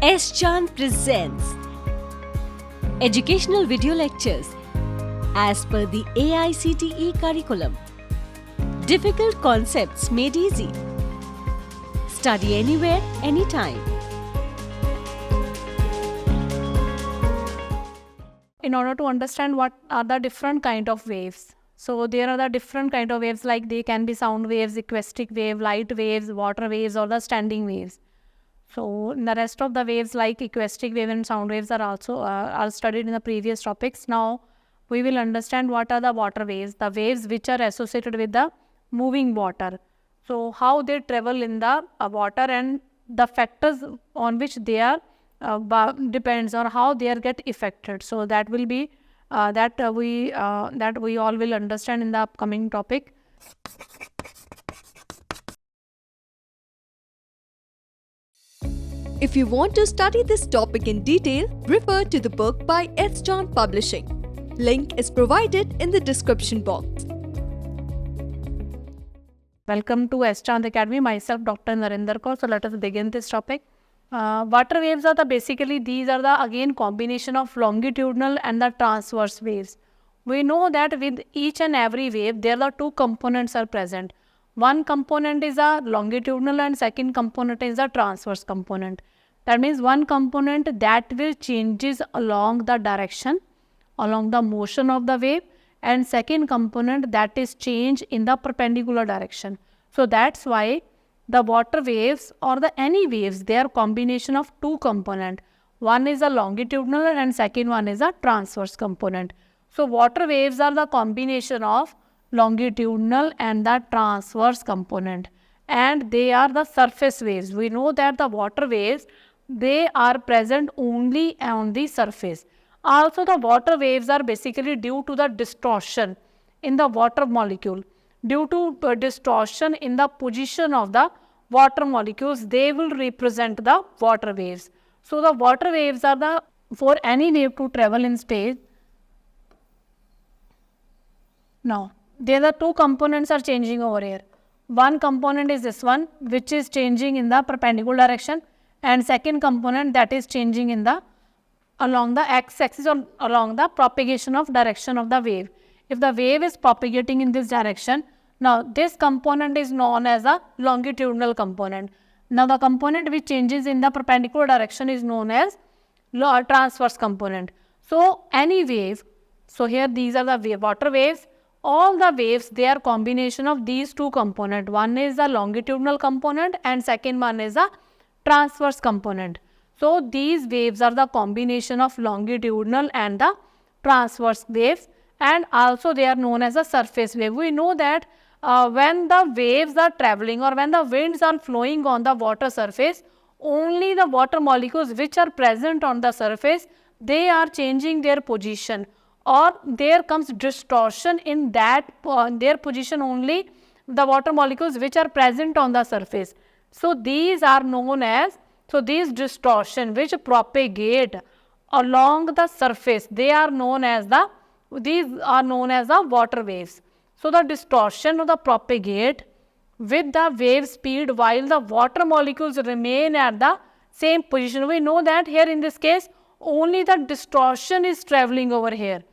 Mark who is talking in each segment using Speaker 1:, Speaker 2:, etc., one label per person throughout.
Speaker 1: S-Chan presents educational video lectures as per the AICTE curriculum. Difficult concepts made easy. Study anywhere, anytime.
Speaker 2: In order to understand what are the different kind of waves. So there are the different kind of waves, like they can be sound waves, acoustic wave, light waves, water waves, or the standing waves. So the rest of the waves like acoustic wave and sound waves are also are studied in the previous topics. Now we will understand what are the water waves, the waves which are associated with the moving water. So how they travel in the water and the factors on which they are depends on how they are get affected. So that will be that we all will understand in the upcoming topic.
Speaker 3: If you want to study this topic in detail, refer to the book by S-Chan Publishing. Link is provided in the description box.
Speaker 2: Welcome to S-Chan Academy. Myself, Dr. Narendra Kaur. So let us begin this topic. Water waves are these are the again combination of longitudinal and the transverse waves. We know that with each and every wave, there are two components are present. One component is a longitudinal and second component is a transverse component. That means one component that will changes along the direction, along the motion of the wave, and second component that is change in the perpendicular direction. So that's why the water waves or the any waves, they are combination of two component. One is a longitudinal and second one is a transverse component. So water waves are the combination of longitudinal and the transverse component, and they are the surface waves. We know that the water waves, they are present only on the surface. Also the water waves are basically due to the distortion in the water molecule. Due to distortion in the position of the water molecules, they will represent the water waves. So the water waves are the, for any wave to travel in space. Now there are two components are changing over here. One component is this one, which is changing in the perpendicular direction, and second component that is changing in the along the x-axis or along the propagation of direction of the wave. If the wave is propagating in this direction, now this component is known as a longitudinal component. Now the component which changes in the perpendicular direction is known as transverse component. So any wave, so here these are the water waves. All the waves, they are combination of these two components. One is the longitudinal component and second one is a transverse component. So these waves are the combination of longitudinal and the transverse waves, and also they are known as a surface wave. We know that when the waves are traveling or when the winds are flowing on the water surface, only the water molecules which are present on the surface, they are changing their position, or there comes distortion in that their position only the water molecules which are present on the surface. So these are known as, so these distortion which propagate along the surface, they are known as the, these are known as the water waves. So the distortion of the propagate with the wave speed while the water molecules remain at the same position. We know that here in this case only the distortion is traveling over here.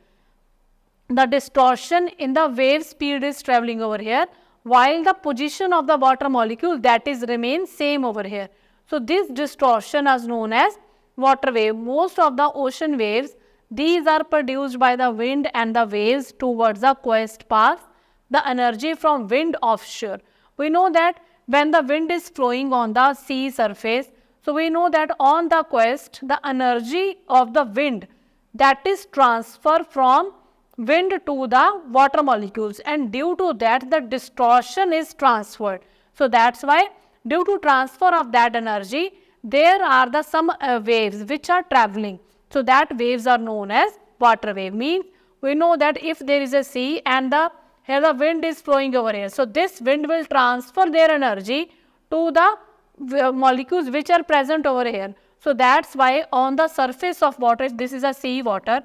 Speaker 2: The distortion in the wave speed is traveling over here, while the position of the water molecule that is remains same over here. So this distortion is known as water wave. Most of the ocean waves, these are produced by the wind and the waves towards the coast path, the energy from wind offshore. We know that when the wind is flowing on the sea surface, so we know that on the coast, the energy of the wind that is transferred from wind to the water molecules, and due to that the distortion is transferred. So that's why due to transfer of that energy, there are the some waves which are traveling. So that waves are known as water wave. Means we know that if there is a sea and here the wind is flowing over here, so this wind will transfer their energy to the molecules which are present over here. So that's why on the surface of water, this is a sea water,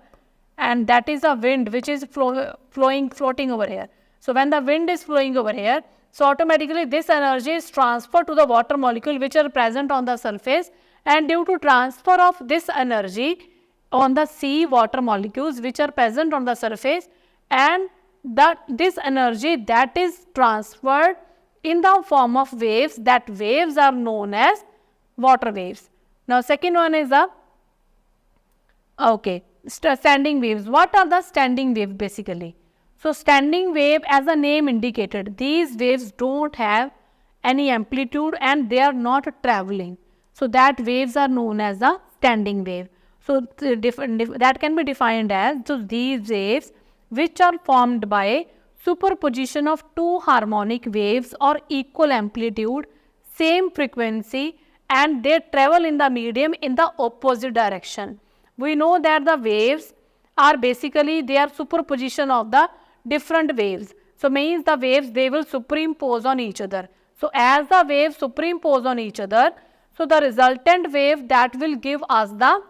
Speaker 2: and that is a wind which is floating over here. So when the wind is flowing over here, so automatically this energy is transferred to the water molecule which are present on the surface, and due to transfer of this energy on the sea water molecules which are present on the surface, and this energy that is transferred in the form of waves, that waves are known as water waves. Now second one is the standing waves. What are the standing waves basically? So standing wave, as the name indicated, these waves don't have any amplitude and they are not traveling. So that waves are known as a standing wave. So that can be defined as these waves which are formed by superposition of two harmonic waves or equal amplitude, same frequency, and they travel in the medium in the opposite direction. We know that the waves are basically, they are superposition of the different waves. So means the waves, they will superimpose on each other. So as the waves superimpose on each other, so the resultant wave that will give us the,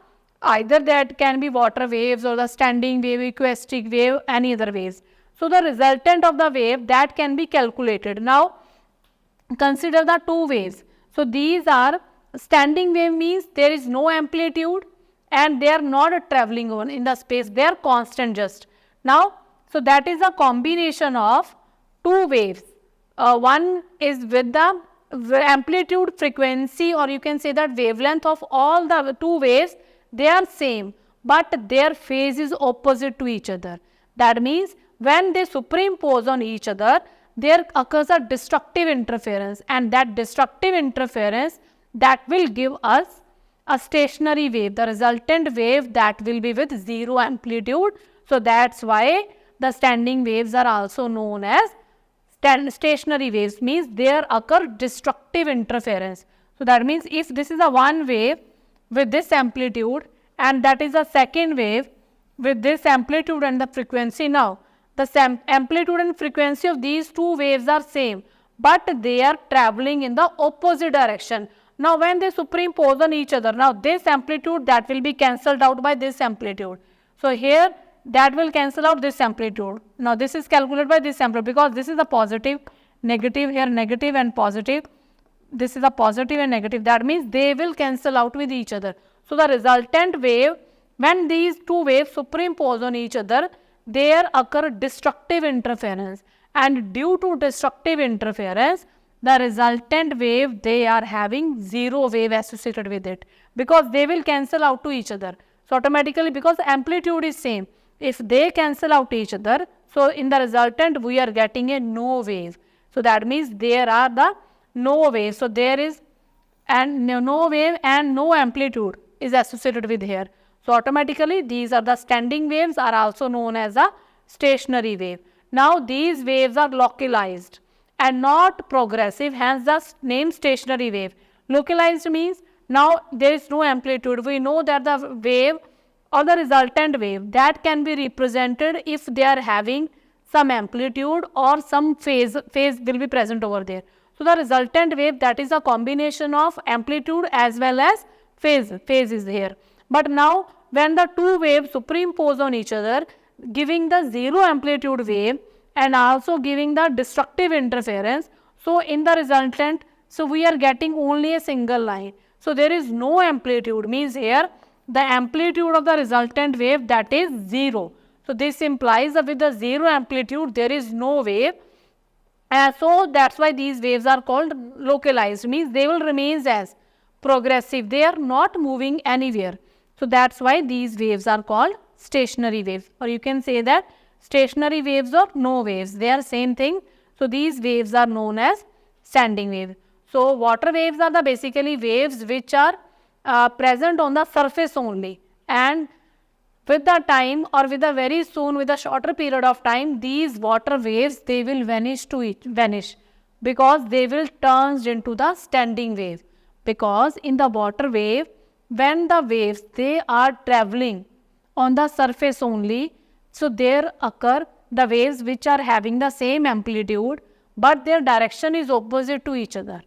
Speaker 2: either that can be water waves or the standing wave, equistic wave, any other waves. So the resultant of the wave that can be calculated. Now consider the two waves. So these are standing wave, means there is no amplitude and they are not traveling on in the space, they are constant just. Now so that is a combination of two waves. One is with the amplitude, frequency, or you can say that wavelength of all the two waves, they are same, but their phase is opposite to each other. That means when they superimpose on each other, there occurs a destructive interference, and that destructive interference that will give us a stationary wave, the resultant wave that will be with zero amplitude. So that's why the standing waves are also known as stationary waves, means there occur destructive interference. So that means if this is a one wave with this amplitude and that is a second wave with this amplitude and the frequency, now the amplitude and frequency of these two waves are same, but they are traveling in the opposite direction. Now when they superimpose on each other, now this amplitude that will be cancelled out by this amplitude. So here that will cancel out this amplitude. Now this is calculated by this amplitude, because this is a positive, negative, here negative and positive. This is a positive and negative. That means they will cancel out with each other. So the resultant wave, when these two waves superimpose on each other, there occur destructive interference, and due to destructive interference, the resultant wave, they are having zero wave associated with it, because they will cancel out to each other. So automatically, because the amplitude is same, if they cancel out each other, so in the resultant we are getting a no wave. So that means there are the no wave. So there is and no wave and no amplitude is associated with here. So automatically these are the standing waves, are also known as a stationary wave. Now these waves are localized and not progressive, hence the name stationary wave. Localized means now there is no amplitude. We know that the wave or the resultant wave that can be represented if they are having some amplitude or some phase will be present over there. So the resultant wave, that is a combination of amplitude as well as phase is here. But now when the two waves superimpose on each other, giving the zero amplitude wave and also giving the destructive interference, so in the resultant, so we are getting only a single line. So there is no amplitude, means here the amplitude of the resultant wave, that is zero. So this implies that with the zero amplitude there is no wave, and so that's why these waves are called localized, means they will remain as progressive, they are not moving anywhere. So that's why these waves are called stationary waves, or you can say that stationary waves or no waves, they are same thing. So these waves are known as standing wave. So water waves are the basically waves which are present on the surface only, and with the time or with a very soon, with a shorter period of time, these water waves, they will vanish because they will turn into the standing wave. Because in the water wave, when the waves, they are traveling on the surface only, so there occur the waves which are having the same amplitude, but their direction is opposite to each other.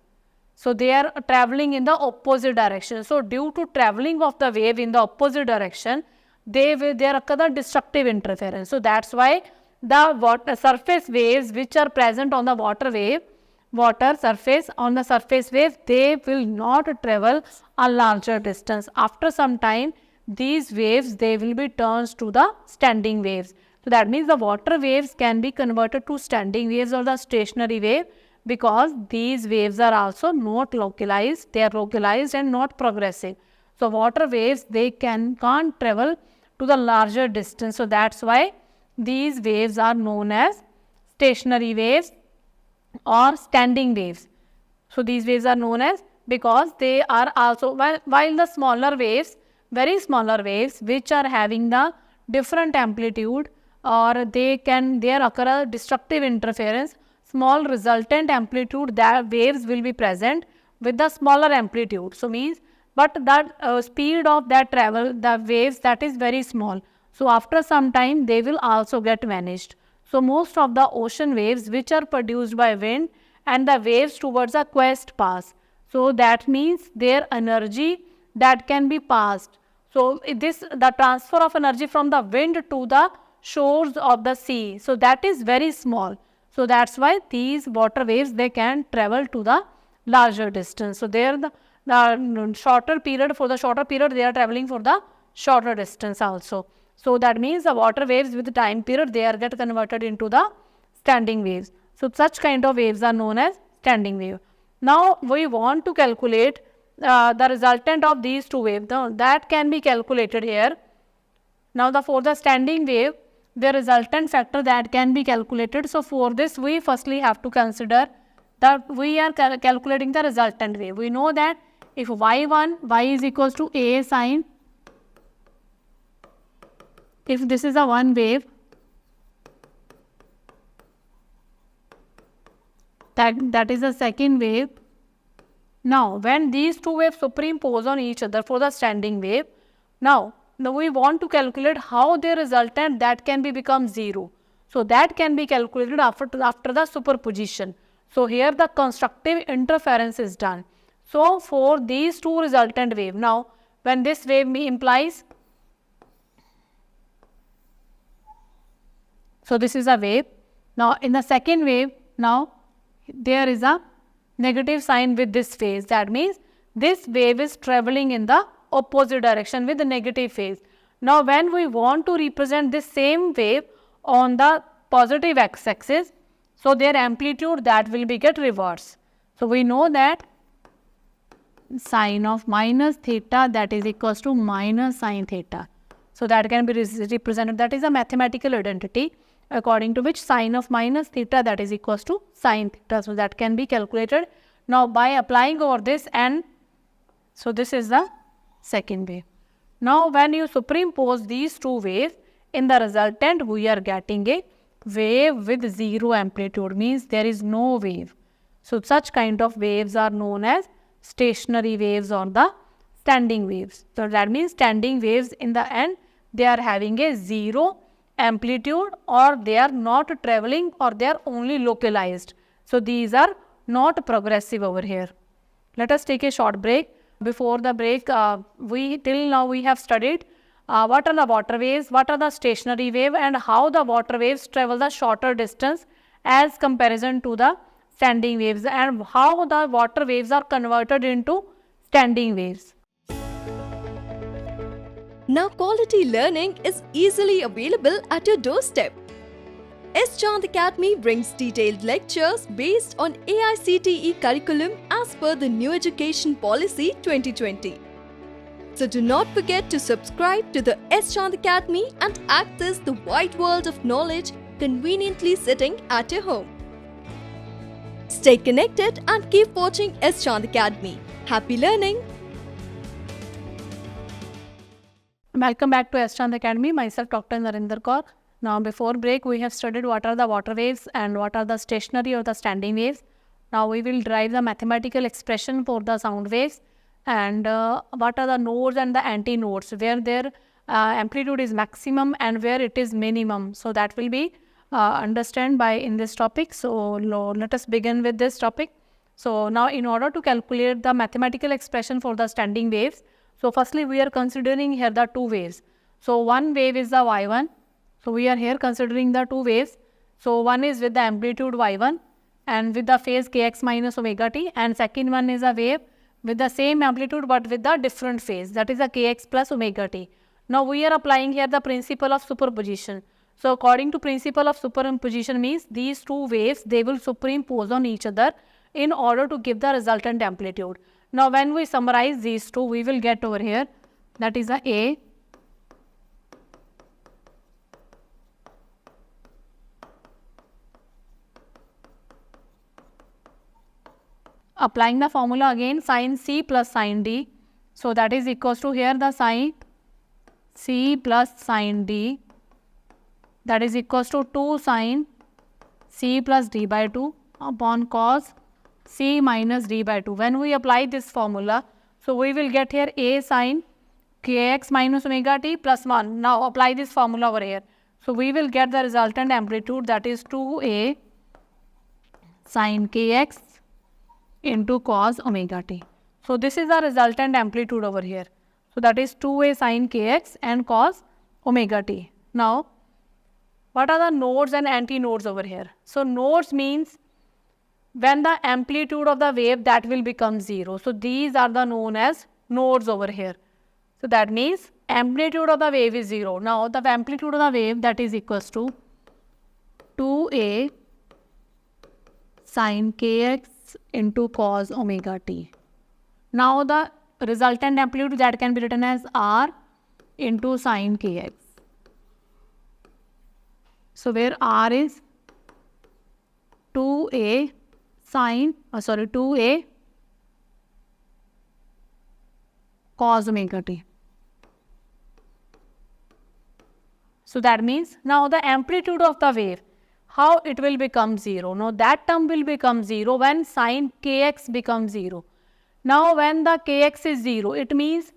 Speaker 2: So they are traveling in the opposite direction. So due to traveling of the wave in the opposite direction, there occur the destructive interference. So that's why the surface waves which are present on the water wave, water surface, on the surface wave, they will not travel a larger distance. After some time, these waves, they will be turned to the standing waves. So that means the water waves can be converted to standing waves or the stationary wave, because these waves are also not localized, they are localized and not progressive. So water waves, they can't travel to the larger distance. So that's why these waves are known as stationary waves or standing waves. So these waves are known as, because they are also, while the smaller waves, very smaller waves which are having the different amplitude, or there occur a destructive interference, small resultant amplitude, that waves will be present with the smaller amplitude. So means, but that speed of that travel, the waves, that is very small. So after some time they will also get vanished. So most of the ocean waves which are produced by wind and the waves towards a quest pass. So that means their energy that can be passed. So the transfer of energy from the wind to the shores of the sea. So that is very small. So that's why these water waves, they can travel to the larger distance. So there the shorter period, for the shorter period they are traveling for the shorter distance also. So that means the water waves with the time period, they are get converted into the standing waves. So such kind of waves are known as standing wave. Now we want to calculate the resultant of these two waves. Now that can be calculated here. Now for the standing wave, the resultant factor that can be calculated. So for this, we firstly have to consider that we are calculating the resultant wave. We know that if y1, y is equals to a sine, if this is a one wave, that is a second wave. Now when these two waves superimpose on each other for the standing wave, now we want to calculate how their resultant that can be become 0. So that can be calculated after the superposition. So here the constructive interference is done. So for these two resultant wave, now when this wave implies, so this is a wave. Now in the second wave, now there is a negative sign with this phase. That means this wave is traveling in the opposite direction with the negative phase. Now when we want to represent this same wave on the positive x-axis, so their amplitude that will be get reverse. So we know that sine of minus theta, that is equals to minus sine theta. So that can be represented, that is a mathematical identity according to which sine of minus theta, that is equals to sine theta. So that can be calculated. Now by applying over this, and so this is the second wave. Now when you superimpose these two waves, in the resultant we are getting a wave with zero amplitude, means there is no wave. So such kind of waves are known as stationary waves or the standing waves. So that means standing waves, in the end they are having a zero amplitude, or they are not traveling, or they are only localized. So these are not progressive over here. Let us take a short break. Before the break, till now we have studied what are the water waves, what are the stationary wave, and how the water waves travel the shorter distance as comparison to the standing waves, and how the water waves are converted into standing waves.
Speaker 3: Now quality learning is easily available at your doorstep. S. Chand Academy brings detailed lectures based on AICTE curriculum as per the New Education Policy 2020. So do not forget to subscribe to the S. Chand Academy and access the wide world of knowledge conveniently sitting at your home. Stay connected and keep watching S. Chand Academy. Happy learning!
Speaker 2: Welcome back to S. Chand Academy. Myself Dr. Narinder Kaur. Now before break we have studied what are the water waves and what are the stationary or the standing waves. Now we will derive the mathematical expression for the sound waves, and what are the nodes and the anti-nodes, where their amplitude is maximum and where it is minimum. So that will be understand by in this topic. So let us begin with this topic. So now in order to calculate the mathematical expression for the standing waves, so firstly we are considering here the two waves. So one wave is the y1. So we are here considering the two waves. So one is with the amplitude y1 and with the phase kx minus omega t, and second one is a wave with the same amplitude but with the different phase, that is a kx plus omega t. Now we are applying here the principle of superposition. So according to principle of superposition means these two waves, they will superimpose on each other in order to give the resultant amplitude. Now when we summarize these two, we will get over here, that is a applying the formula again, sin c plus sin d. So that is equals to here the sin c plus sin d, that is equals to 2 sin c plus d by 2 upon cos c minus d by 2. When we apply this formula, so we will get here a sin kx minus omega t plus 1. Now apply this formula over here. So we will get the resultant amplitude, that is 2a sin kx into cos omega t. So this is the resultant amplitude over here. So that is 2a sin kx and cos omega t. Now what are the nodes and antinodes over here? So nodes means when the amplitude of the wave that will become 0. So these are the known as nodes over here. So that means amplitude of the wave is 0. Now the amplitude of the wave, that is equals to 2a sin kx into cos omega t. Now the resultant amplitude, that can be written as r into sin kx. So where r is 2a 2a cos omega t. So that means now the amplitude of the wave, how it will become 0? Now that term will become 0 when sin kx becomes 0. Now when the kx is 0, it means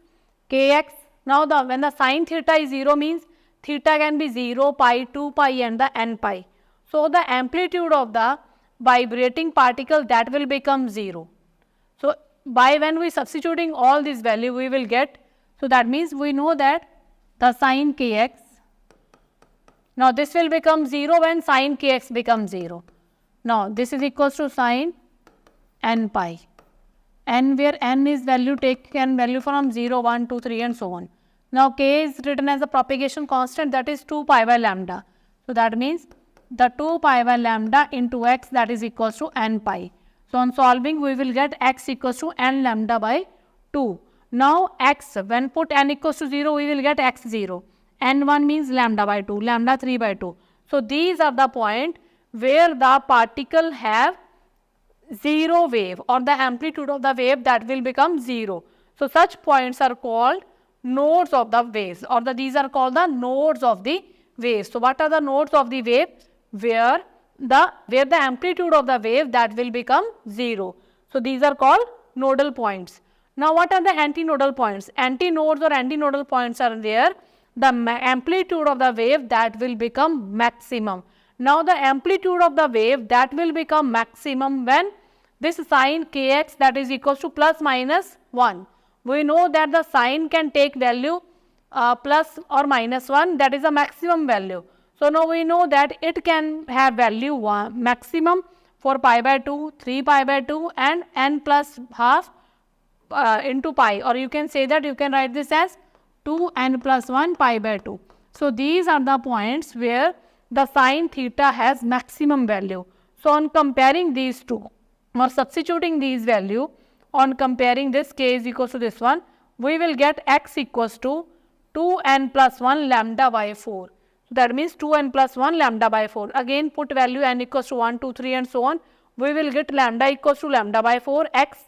Speaker 2: kx, now when the sin theta is 0 means theta can be 0, pi, 2 pi and the n pi. So the amplitude of the vibrating particle, that will become 0. So by when we substituting all these value, we will get, so that means we know that the sin kx, now this will become 0 when sin kx becomes 0. Now this is equals to sin n pi, n where n is value, take n value from 0, 1, 2, 3 and so on. Now k is written as a propagation constant, that is 2 pi by lambda. So that means the 2 pi by lambda into x, that is equals to n pi. So on solving, we will get x equals to n lambda by 2. Now x, when put n equals to 0, we will get x 0. n1 means lambda by 2, lambda 3 by 2. So these are the point where the particle have 0 wave, or the amplitude of the wave that will become 0. So such points are called nodes of the waves, or these are called the nodes of the wave. So what are the nodes of the wave? Where the amplitude of the wave that will become 0. So these are called nodal points. Now what are the antinodal points? Antinodes or antinodal points are there. The amplitude of the wave that will become maximum. Now the amplitude of the wave that will become maximum when this sin kx, that is equals to plus minus 1. We know that the sin can take value plus or minus 1, that is a maximum value. So now we know that it can have value 1 maximum for pi by 2, 3 pi by 2 and n plus half into pi, or you can say that you can write this as 2n plus 1 pi by 2. So these are the points where the sin theta has maximum value. So on comparing these two, or substituting these value, on comparing this k is equals to this one, we will get x equals to 2n plus 1 lambda by 4. So that means 2n plus 1 lambda by 4. Again put value n equals to 1, 2, 3 and so on. We will get lambda equals to lambda by 4, x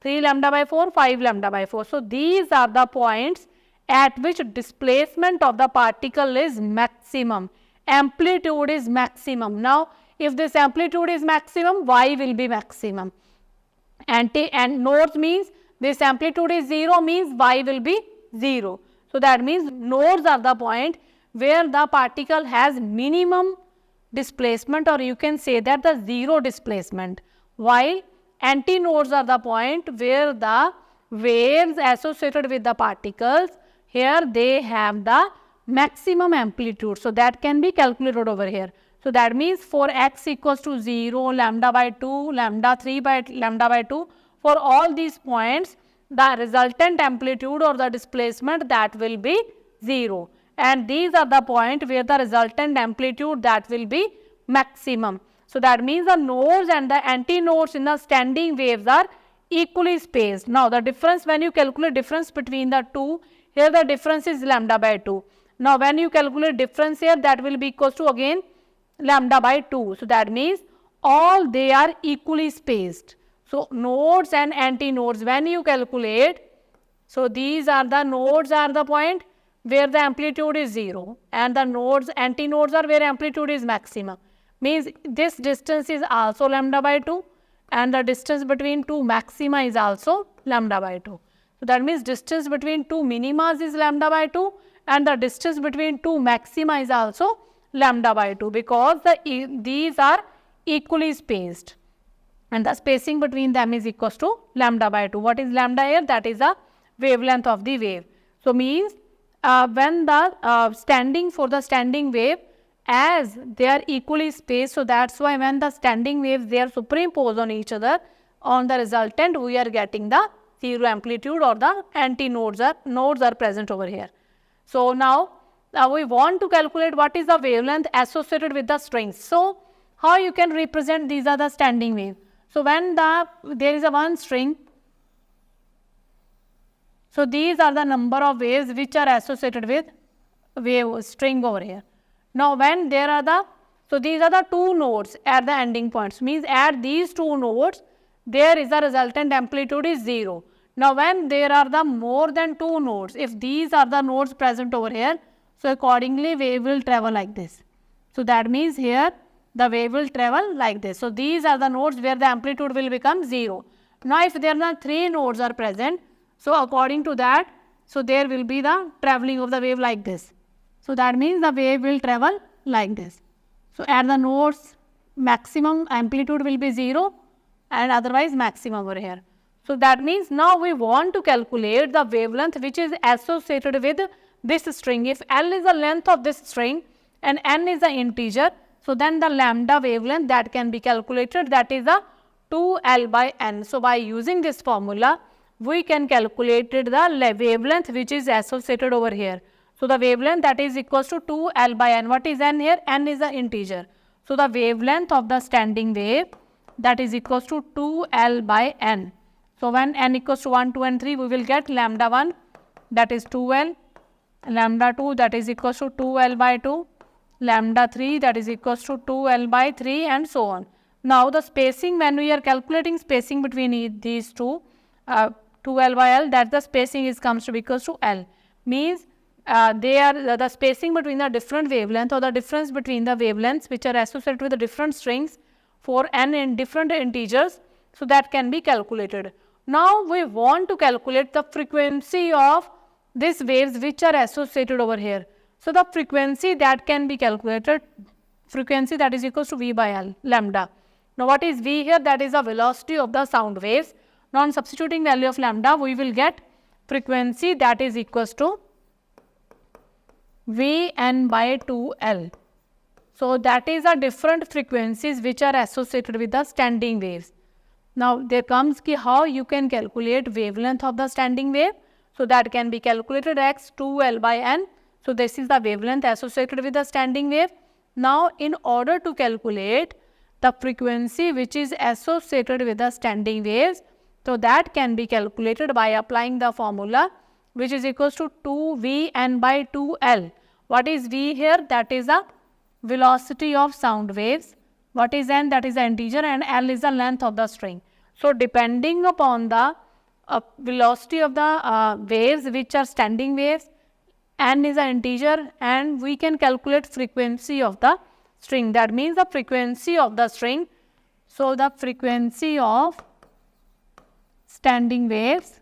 Speaker 2: 3 lambda by 4, 5 lambda by 4. So these are the points at which displacement of the particle is maximum, amplitude is maximum. Now if this amplitude is maximum, y will be maximum. And nodes means this amplitude is 0 means y will be 0. So that means nodes are the point where the particle has minimum displacement, or you can say that the 0 displacement, while antinodes are the point where the waves associated with the particles, here they have the maximum amplitude. So that can be calculated over here. So that means for x equals to 0, lambda by 2, lambda 3 by lambda by 2, for all these points, the resultant amplitude or the displacement that will be 0. And these are the points where the resultant amplitude that will be maximum. So that means the nodes and the antinodes in the standing waves are equally spaced. Now the difference, when you calculate difference between the two, here the difference is lambda by 2. Now when you calculate difference here, that will be equals to again lambda by 2. So that means all they are equally spaced. So nodes and antinodes, when you calculate, so these are the nodes are the point where the amplitude is 0, and the nodes antinodes are where amplitude is maximum. Means this distance is also lambda by 2, and the distance between two maxima is also lambda by 2. So that means distance between two minimas is lambda by 2, and the distance between two maxima is also lambda by 2, because these are equally spaced and the spacing between them is equals to lambda by 2. What is lambda here? That is the wavelength of the wave. So means when the standing wave, as they are equally spaced, so that's why when the standing waves they are superimposed on each other, on the resultant we are getting the 0 amplitude, or the antinodes nodes are present over here. So now we want to calculate what is the wavelength associated with the strings. So how you can represent these are the standing wave. So when there is a one string, so these are the number of waves which are associated with wave string over here. Now when there are so these are the two nodes at the ending points, means at these two nodes there is a resultant amplitude is 0. Now when there are the more than two nodes, if these are the nodes present over here, so accordingly wave will travel like this. So that means here the wave will travel like this. So these are the nodes where the amplitude will become 0. Now if there are three nodes are present, so according to that, so there will be the traveling of the wave like this. So that means the wave will travel like this. So at the nodes maximum amplitude will be 0 and otherwise maximum over here. So that means now we want to calculate the wavelength which is associated with this string. If L is the length of this string and N is the integer, so then the lambda wavelength that can be calculated, that is a 2L by N. So by using this formula, we can calculate the wavelength which is associated over here. So the wavelength that is equals to 2L by N. What is N here? N is the integer. So the wavelength of the standing wave that is equals to 2L by N. So when N equals to 1, 2 and 3, we will get lambda 1 that is 2L, lambda 2 that is equals to 2L by 2, lambda 3 that is equals to 2L by 3, and so on. Now the spacing, when we are calculating spacing between these two, 2L by L, that the spacing is comes to be equals to L. Means they are the spacing between the different wavelength, or the difference between the wavelengths which are associated with the different strings for N in different integers, so that can be calculated. Now we want to calculate the frequency of these waves which are associated over here. So the frequency that can be calculated, frequency that is equals to V by L, lambda. Now what is V here? That is the velocity of the sound waves. Now on substituting value of lambda, we will get frequency that is equals to Vn by 2L. So that is the different frequencies which are associated with the standing waves. Now there comes how you can calculate wavelength of the standing wave. So that can be calculated x 2L by N. So this is the wavelength associated with the standing wave. Now in order to calculate the frequency which is associated with the standing waves, so that can be calculated by applying the formula which is equals to 2Vn by 2L. What is V here? That is the velocity of sound waves. What is N? That is the integer, and L is the length of the string. So depending upon the velocity of the waves which are standing waves, N is an integer, and we can calculate frequency of the string. That means the frequency of the string. So the frequency of standing waves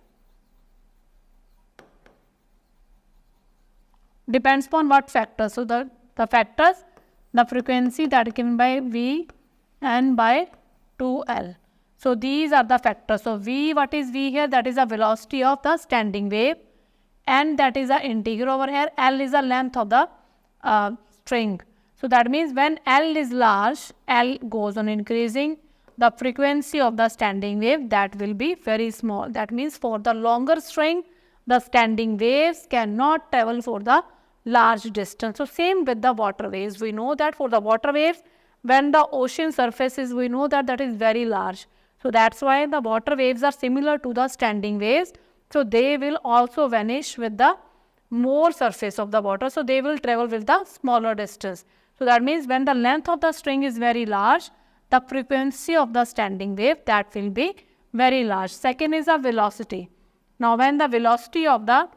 Speaker 2: depends upon what factors. So the factors, the frequency that is given by V and by 2L. So these are the factors. So V, what is V here? That is the velocity of the standing wave, and that is the integer over here. L is the length of the string. So that means when L is large, L goes on increasing. The frequency of the standing wave, that will be very small. That means for the longer string, the standing waves cannot travel for the large distance. So same with the water waves. We know that for the water waves, when the ocean surface is, we know that that is very large. So that's why the water waves are similar to the standing waves. So they will also vanish with the more surface of the water. So they will travel with the smaller distance. So that means when the length of the string is very large, the frequency of the standing wave, that will be very large. Second is the velocity. Now when the velocity of the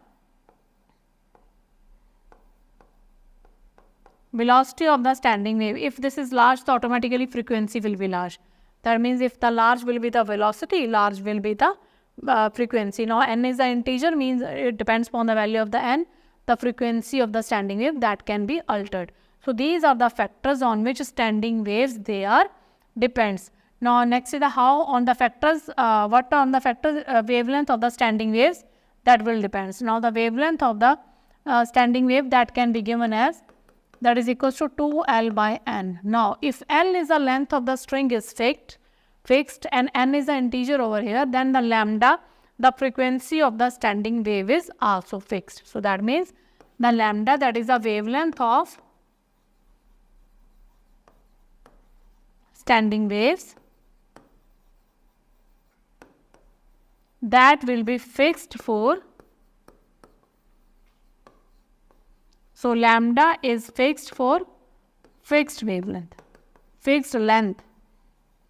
Speaker 2: standing wave, if this is large, the automatically frequency will be large. That means if the large will be the velocity, large will be the frequency. Now n is the integer, means it depends upon the value of the n, the frequency of the standing wave, that can be altered. So these are the factors on which standing waves they are depends. Now next is the how on the factors, what on the factors, wavelength of the standing waves, that will depends. Now the wavelength of the standing wave, that can be given as, that is equals to 2L by n. Now if L is the length of the string is fixed and n is the integer over here, then the lambda, the frequency of the standing wave is also fixed. So that means the lambda, that is the wavelength of standing waves, that will be fixed for, so lambda is fixed for fixed wavelength, fixed length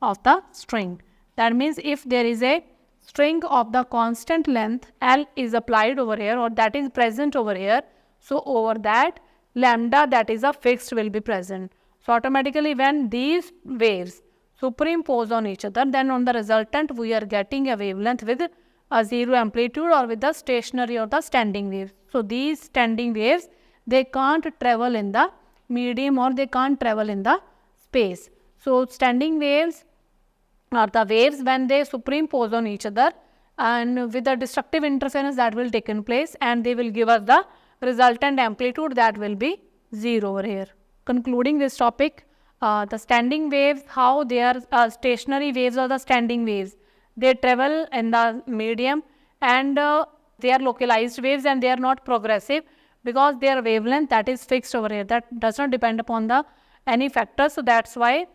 Speaker 2: of the string. That means if there is a string of the constant length, L is applied over here, or that is present over here, so over that lambda, that is a fixed, will be present. So automatically when these waves superimpose on each other, then on the resultant we are getting a wavelength with a zero amplitude or with the stationary or the standing wave. So these standing waves, they can't travel in the medium or they can't travel in the space. So standing waves are the waves when they superimpose on each other and with the destructive interference that will take in place, and they will give us the resultant amplitude, that will be 0 over here. Concluding this topic, the standing waves, how they are stationary waves or the standing waves, they travel in the medium and they are localized waves and they are not progressive because their wavelength, that is fixed over here, that does not depend upon the any factor. So that's why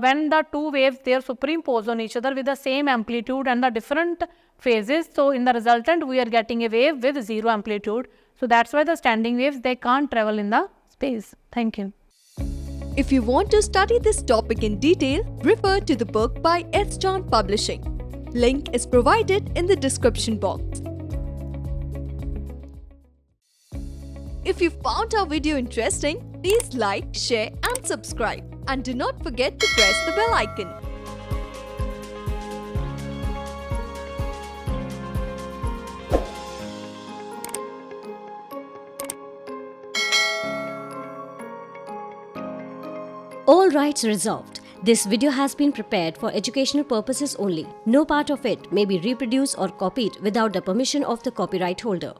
Speaker 2: when the two waves, they are superimposed on each other with the same amplitude and the different phases, so in the resultant we are getting a wave with 0 amplitude. So that's why the standing waves, they can't travel in the space. Thank you.
Speaker 3: If you want to study this topic in detail, refer to the book by S. John Publishing. Link is provided in the description box. If you found our video interesting, please like, share and subscribe. And do not forget to press the bell icon.
Speaker 1: All rights reserved. This video has been prepared for educational purposes only. No part of it may be reproduced or copied without the permission of the copyright holder.